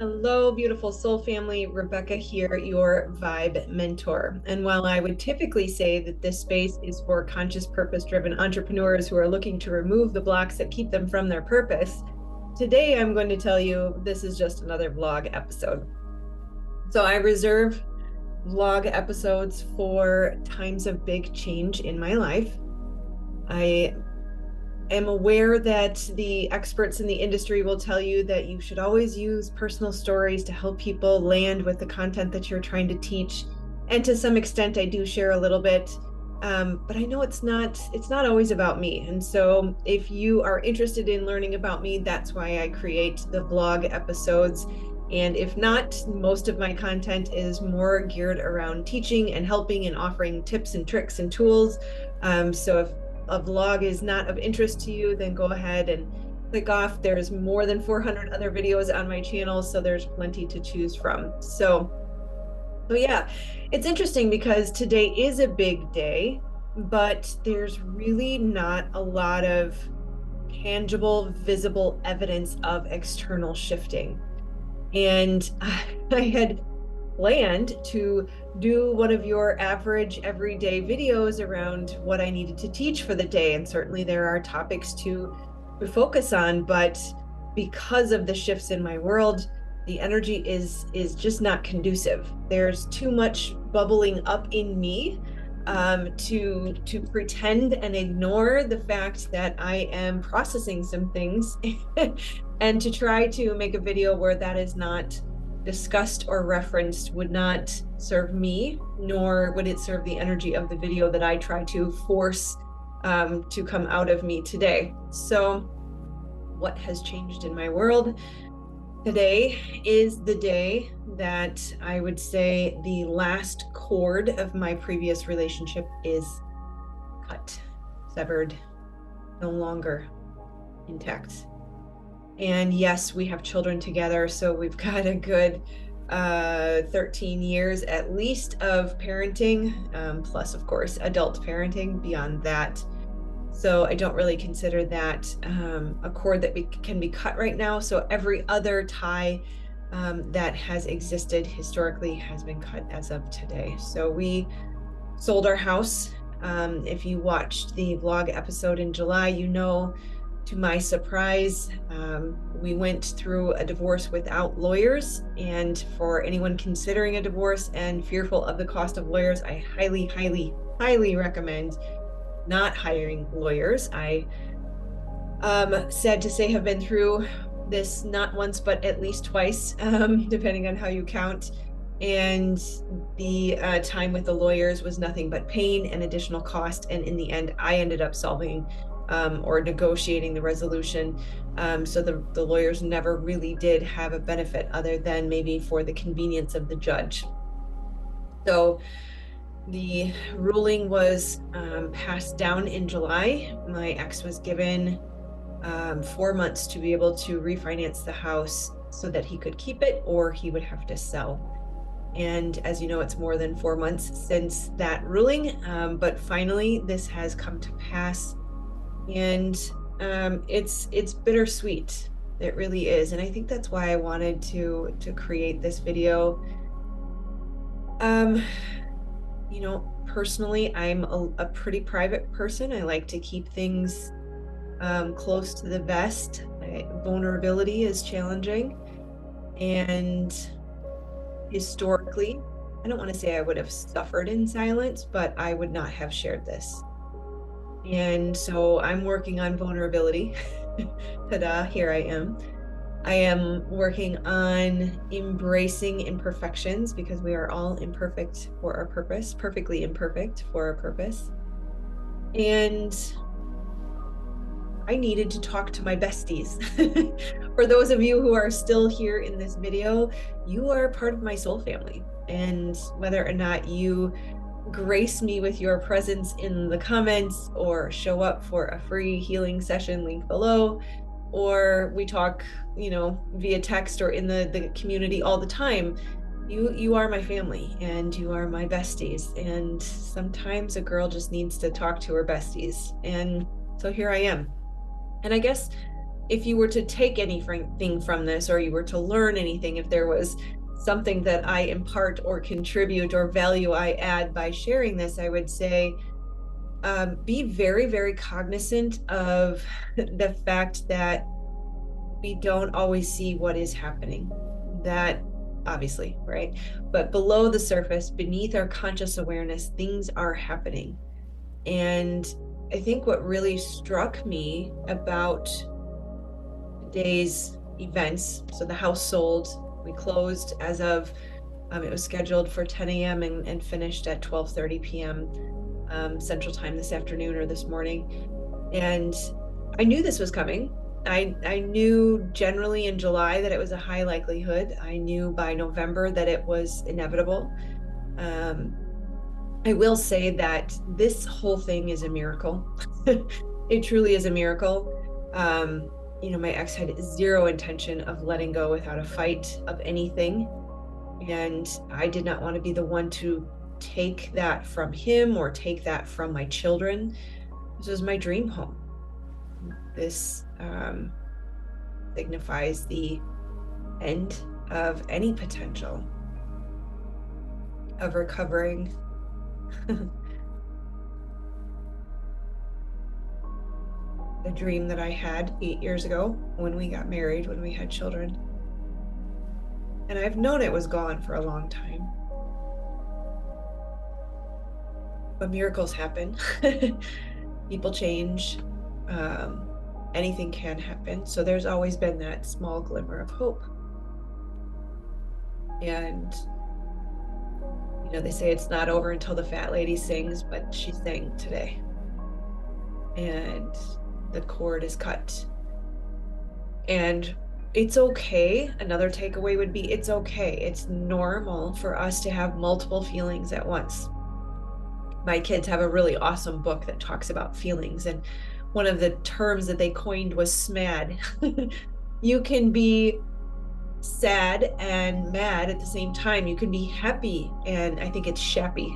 Hello, beautiful soul family. Rebecca here, your vibe mentor. And while I would typically say that this space is for conscious, purpose driven entrepreneurs who are looking to remove the blocks that keep them from their purpose, today I'm going to tell you this is just another vlog episode. So I reserve vlog episodes for times of big change in my life. I am aware that the experts in the industry will tell you that you should always use personal stories to help people land with the content that you're trying to teach. And to some extent, I do share a little bit, but I know it's not always about me. And so if you are interested in learning about me, that's why I create the vlog episodes. And if not, most of my content is more geared around teaching and helping and offering tips and tricks and tools. So if a vlog is not of interest to you, then go ahead and click off. There's more than 400 other videos on my channel, so there's plenty to choose from. So yeah, it's interesting because today is a big day, but there's really not a lot of tangible, visible evidence of external shifting. And I had planned to do one of your average everyday videos around what I needed to teach for the day. And certainly there are topics to focus on, but because of the shifts in my world, the energy is just not conducive. There's too much bubbling up in me to pretend and ignore the fact that I am processing some things and to try to make a video where that is not discussed or referenced would not serve me, nor would it serve the energy of the video that I try to force to come out of me today. So what has changed in my world? Today is the day that I would say the last cord of my previous relationship is cut, severed, no longer intact. And yes, we have children together, so we've got a good 13 years at least of parenting, plus of course adult parenting beyond that. So I don't really consider that a cord that can be cut right now. So every other tie that has existed historically has been cut as of today. So we sold our house. If you watched the vlog episode in July, you know, to my surprise, we went through a divorce without lawyers. And for anyone considering a divorce and fearful of the cost of lawyers, I highly, highly, highly recommend not hiring lawyers. I sad to say have been through this not once but at least twice, depending on how you count. And the time with the lawyers was nothing but pain and additional cost. And in the end, I ended up solving or negotiating the resolution. So the lawyers never really did have a benefit other than maybe for the convenience of the judge. So the ruling was passed down in July. My ex was given 4 months to be able to refinance the house so that he could keep it or he would have to sell. And as you know, it's more than 4 months since that ruling, but finally this has come to pass. And it's bittersweet. It really is. And I think that's why I wanted to create this video. You know, personally, I'm a pretty private person. I like to keep things close to the vest. Vulnerability is challenging. And historically, I don't want to say I would have suffered in silence, but I would not have shared this. And so I'm working on vulnerability. Ta-da, here I am. I am working on embracing imperfections because we are all imperfect for our purpose, perfectly imperfect for our purpose. And I needed to talk to my besties. For those of you who are still here in this video, you are part of my soul family. And whether or not you grace me with your presence in the comments or show up for a free healing session, link below, or we talk, you know, via text or in the community all the time, you are my family and you are my besties. And sometimes a girl just needs to talk to her besties. And so here I am. And I guess if you were to take anything from this, or you were to learn anything, if there was something that I impart or contribute or value I add by sharing this, I would say, be very, very cognizant of the fact that we don't always see what is happening. That obviously, right? But below the surface, beneath our conscious awareness, things are happening. And I think what really struck me about today's events, so the house sold, we closed as of, it was scheduled for 10 a.m. and finished at 12:30 p.m. Central Time this afternoon or this morning. And I knew this was coming. I knew generally in July that it was a high likelihood. I knew by November that it was inevitable. I will say that this whole thing is a miracle. It truly is a miracle. My ex had zero intention of letting go without a fight of anything. And I did not want to be the one to take that from him or take that from my children. This was my dream home. This signifies the end of any potential of recovering the dream that I had 8 years ago when we got married, when we had children. And I've known it was gone for a long time. But miracles happen. People change. Anything can happen. So there's always been that small glimmer of hope. And, they say it's not over until the fat lady sings, but she sang today. And the cord is cut. And it's okay. Another takeaway would be, it's okay. It's normal for us to have multiple feelings at once. My kids have a really awesome book that talks about feelings. And one of the terms that they coined was SMAD. You can be sad and mad at the same time. You can be happy, and I think it's shappy.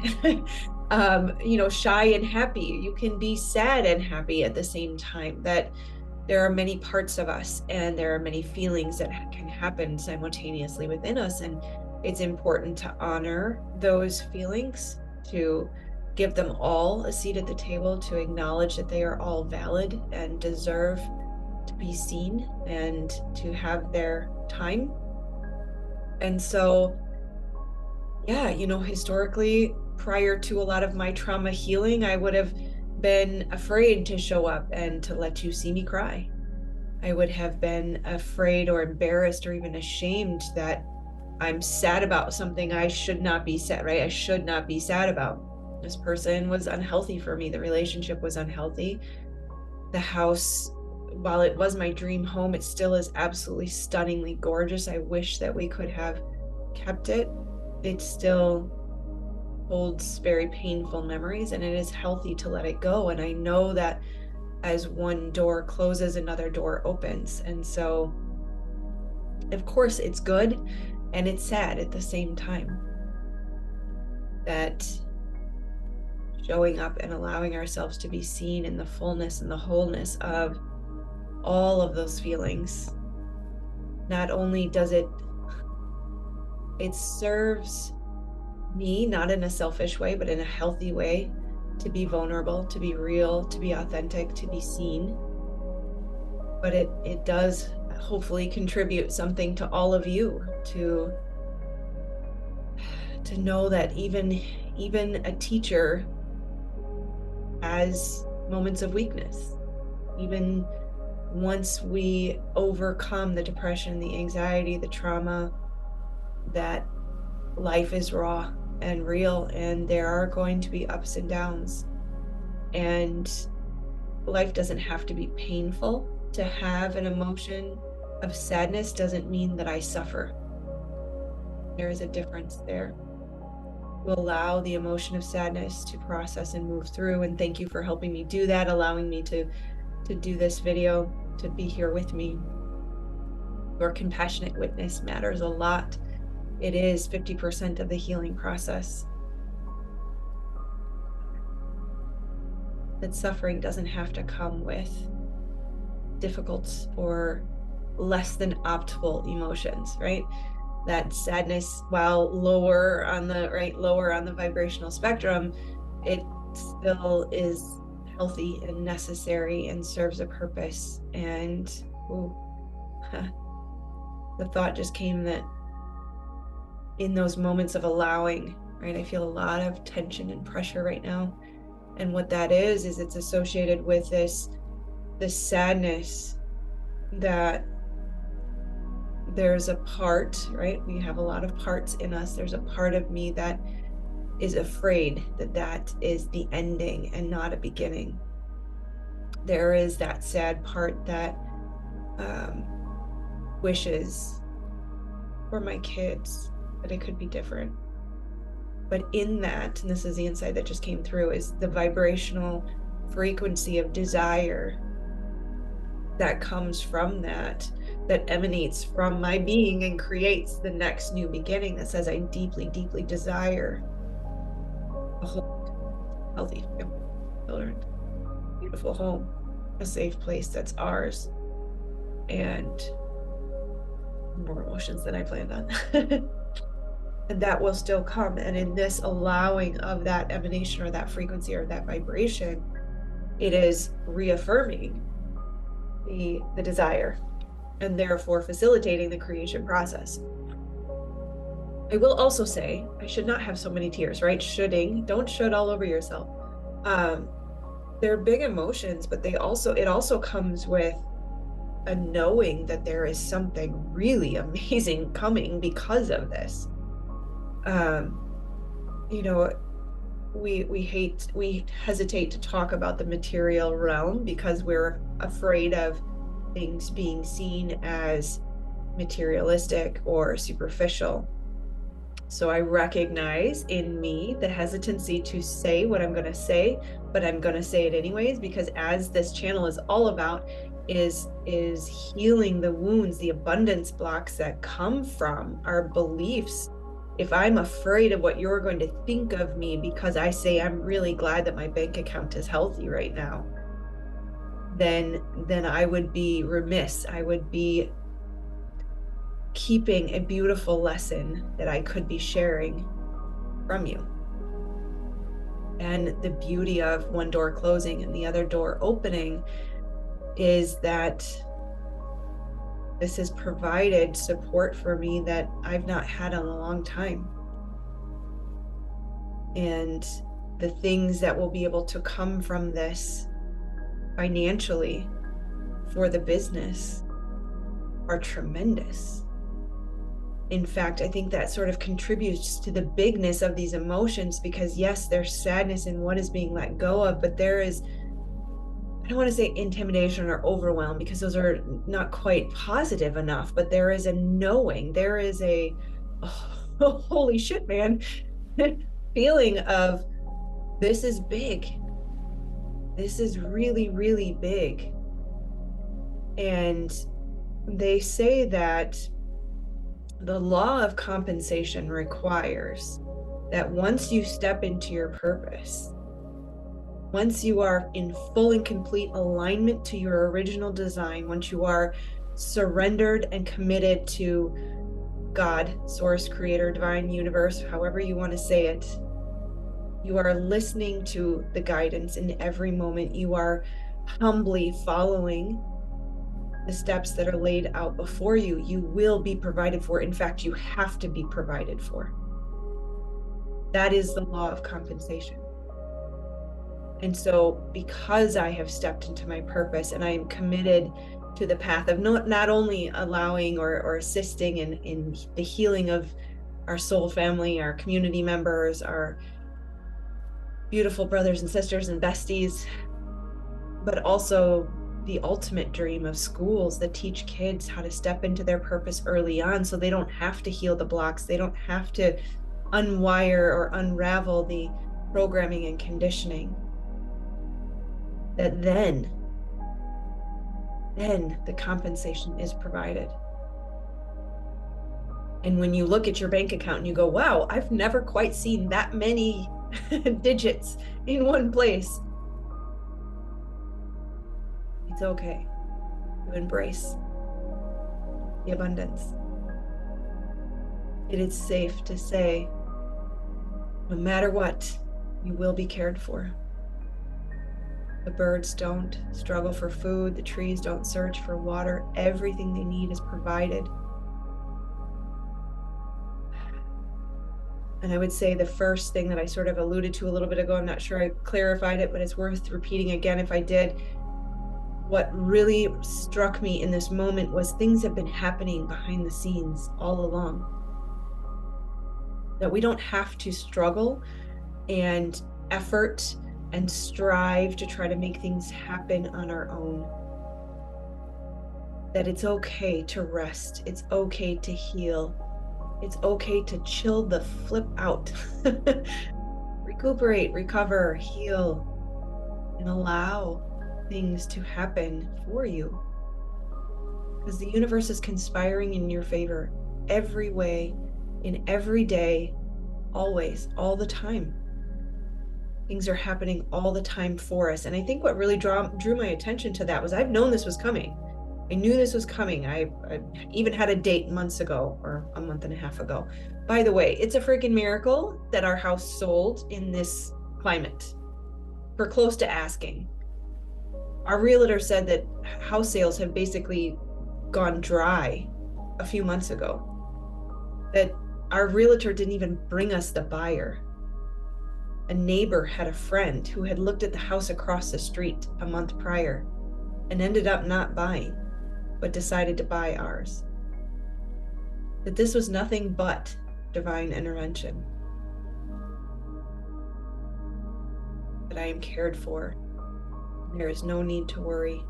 Shy and happy. You can be sad and happy at the same time. That there are many parts of us, and there are many feelings that can happen simultaneously within us. And it's important to honor those feelings, to give them all a seat at the table, to acknowledge that they are all valid and deserve to be seen and to have their time. And so, historically, prior to a lot of my trauma healing, I would have been afraid to show up and to let you see me cry. I would have been afraid or embarrassed or even ashamed that I'm sad about something I should not be sad, right? I should not be sad about. This person was unhealthy for me. The relationship was unhealthy. The house, while it was my dream home, it still is absolutely stunningly gorgeous. I wish that we could have kept it. It still holds very painful memories, and it is healthy to let it go. And I know that as one door closes, another door opens. And so, of course, it's good and it's sad at the same time. That showing up and allowing ourselves to be seen in the fullness and the wholeness of all of those feelings, not only does it serves me, not in a selfish way, but in a healthy way, to be vulnerable, to be real, to be authentic, to be seen. But it does hopefully contribute something to all of you, to know that even a teacher has moments of weakness. Even once we overcome the depression, the anxiety, the trauma, that life is raw and real, and there are going to be ups and downs. And life doesn't have to be painful. To have an emotion of sadness doesn't mean that I suffer. There is a difference there. We'll allow the emotion of sadness to process and move through. And thank you for helping me do that, allowing me to do this video, to be here with me. Your compassionate witness matters a lot. It is 50% of the healing process. That suffering doesn't have to come with difficult or less than optimal emotions, right? That sadness, while lower on the vibrational spectrum, it still is healthy and necessary and serves a purpose. And the thought just came that in those moments of allowing, right, I feel a lot of tension and pressure right now. And what that is it's associated with this sadness that there's a part, right? We have a lot of parts in us. There's a part of me that is afraid that that is the ending and not a beginning. There is that sad part that wishes for my kids that it could be different. But in that, and this is the insight that just came through, is the vibrational frequency of desire that comes from that emanates from my being and creates the next new beginning that says, I deeply, deeply desire a whole, healthy children, beautiful home, a safe place that's ours, and more emotions than I planned on. And that will still come. And in this allowing of that emanation or that frequency or that vibration, it is reaffirming the desire and therefore facilitating the creation process. I will also say, I should not have so many tears, right? Don't should all over yourself. They're big emotions, but it also comes with a knowing that there is something really amazing coming because of this. We hesitate to talk about the material realm because we're afraid of things being seen as materialistic or superficial. So I recognize in me the hesitancy to say what I'm going to say, but I'm going to say it anyways, because as this channel is all about is healing the wounds, the abundance blocks that come from our beliefs. If I'm afraid of what you're going to think of me because I say I'm really glad that my bank account is healthy right now, then I would be remiss. I would be keeping a beautiful lesson that I could be sharing from you. And the beauty of one door closing and the other door opening is that this has provided support for me that I've not had in a long time. And the things that will be able to come from this financially for the business are tremendous. In fact, I think that sort of contributes to the bigness of these emotions, because yes, there's sadness in what is being let go of, but there is, I don't want to say intimidation or overwhelm, because those are not quite positive enough, but there is a knowing, there is a holy shit, man, feeling of this is big. This is really, really big. And they say that the law of compensation requires that once you step into your purpose, once you are in full and complete alignment to your original design, once you are surrendered and committed to God, source, creator, divine, universe, however you want to say it, you are listening to the guidance in every moment. You are humbly following the steps that are laid out before you. You will be provided for. In fact, you have to be provided for. That is the law of compensation. And so because I have stepped into my purpose and I am committed to the path of not only allowing or assisting in the healing of our soul family, our community members, our beautiful brothers and sisters and besties, but also the ultimate dream of schools that teach kids how to step into their purpose early on, so they don't have to heal the blocks. They don't have to unwire or unravel the programming and conditioning. That then the compensation is provided. And when you look at your bank account and you go, wow, I've never quite seen that many digits in one place, it's okay. to embrace the abundance. It is safe to say, no matter what, you will be cared for. The birds don't struggle for food. The trees don't search for water. Everything they need is provided. And I would say the first thing that I sort of alluded to a little bit ago, I'm not sure I clarified it, but it's worth repeating again if I did. What really struck me in this moment was things have been happening behind the scenes all along. That we don't have to struggle and effort and strive to try to make things happen on our own. That it's okay to rest. It's okay to heal. It's okay to chill the flip out. Recuperate, recover, heal, and allow things to happen for you. Because the universe is conspiring in your favor every way, in every day, always, all the time. Things are happening all the time for us. And I think what really drew my attention to that was I've known this was coming. I knew this was coming. I even had a date months ago, or a month and a half ago. By the way, it's a freaking miracle that our house sold in this climate for close to asking. Our realtor said that house sales have basically gone dry a few months ago. That our realtor didn't even bring us the buyer. A neighbor had a friend who had looked at the house across the street a month prior and ended up not buying, but decided to buy ours. That this was nothing but divine intervention. That I am cared for. There is no need to worry.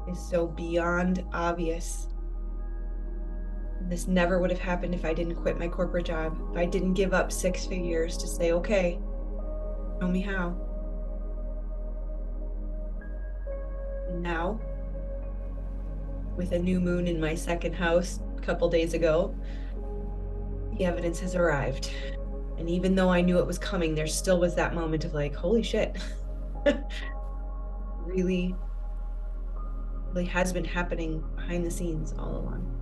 It's so beyond obvious. This never would have happened if I didn't quit my corporate job, if I didn't give up 6 figures to say, okay, show me how. And now, with a new moon in my second house a couple days ago, the evidence has arrived. And even though I knew it was coming, there still was that moment of like, holy shit. really has been happening behind the scenes all along.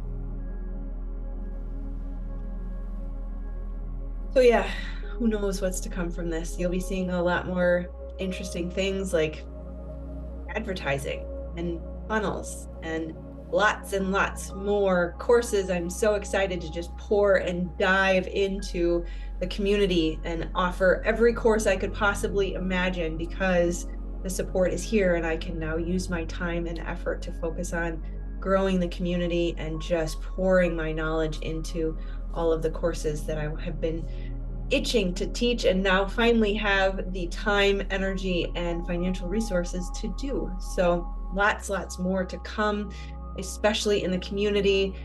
So yeah, who knows what's to come from this. You'll be seeing a lot more interesting things like advertising and funnels and lots more courses. I'm so excited to just pour and dive into the community and offer every course I could possibly imagine, because the support is here and I can now use my time and effort to focus on growing the community and just pouring my knowledge into all of the courses that I have been itching to teach and now finally have the time, energy, and financial resources to do. So lots more to come, especially in the community.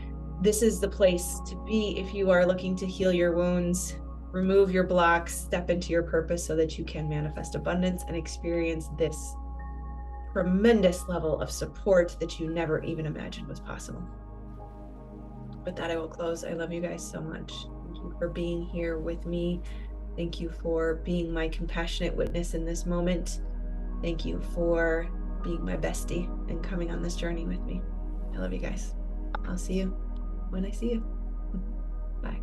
This is the place to be if you are looking to heal your wounds, remove your blocks, step into your purpose so that you can manifest abundance and experience this tremendous level of support that you never even imagined was possible. With that, I will close. I love you guys so much. Thank you for being here with me. Thank you for being my compassionate witness in this moment. Thank you for being my bestie and coming on this journey with me. I love you guys. I'll see you when I see you. Bye.